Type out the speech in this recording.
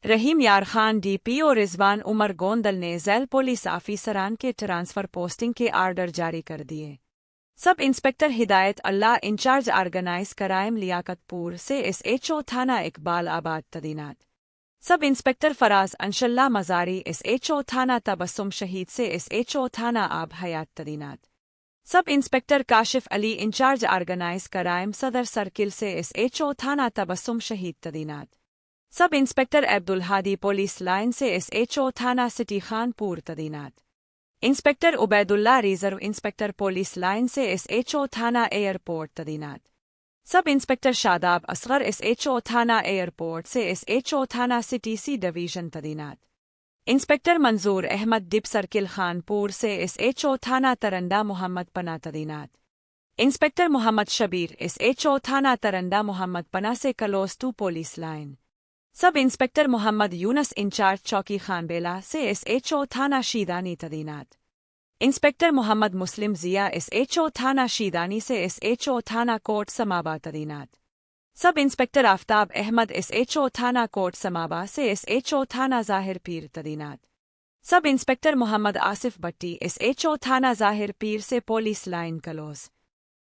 رحیم یار Khan D P او رضوان عمر گوندل نے ذیل پولیس آفیسران کے ٹرانسفر پوسٹنگ کے آرڈر جاری کر دیے۔ سب انسپکٹر ہدایت اللہ انچارج آرگنائز کرائم لیاقت پور سے ایس ایچ او تھانہ اقبال آباد تعینات۔ سب انسپکٹر فراز انشاللہ مزاری ایس ایچ او تھانہ تبسم شہید سے ایس ایچ او تھانہ آب حیات تعینات۔ سب انسپکٹر کاشف علی انچارج آرگنائز کرائم صدر سرکل سے ایس ایچ او تھانہ تبسم شہید تعینات۔ سب انسپکٹر عبدالہادی پولیس لائن سے ایس ایچ او تھانہ سٹی خان پور تعینات۔ انسپکٹر عبید اللہ ریزرو انسپکٹر پولیس لائن سے ایس ایچ او تھانہ ایئرپورٹ تعینات۔ سب انسپکٹر شاداب اصغر ایس ایچ او تھانہ ایئرپورٹ سے ایس ایچ او تھانہ سٹی سی ڈویژن تعینات۔ انسپکٹر منظور احمد ڈپ سرکل خان پور سے ایس ایچ او تھانہ ترنڈا محمد پناہ تعینات۔ Inspector Muhammad Shabbir S H O تھانہ ترنڈا محمد پناہ سے close 2 police line. Sub inspector Muhammad Younis incharge چوکی خان بیلا سے ایس ایچ او تھانہ شیدانی تعینات۔ انسپکٹر محمد مسلم ضیاء ایس ایچ او تھانہ شیدانی سے ایس ایچ او تھانہ کوٹ سمابا تعینات۔ سب انسپکٹر آفتاب احمد ایس ایچ او تھانہ کوٹ سمابا سے ایس ایچ او تھانہ ظاہر پیر تعینات۔ سب انسپکٹر محمد آصف بٹی ایس ایچ او تھانہ ظاہر پیر سے پولیس لائن کلوز۔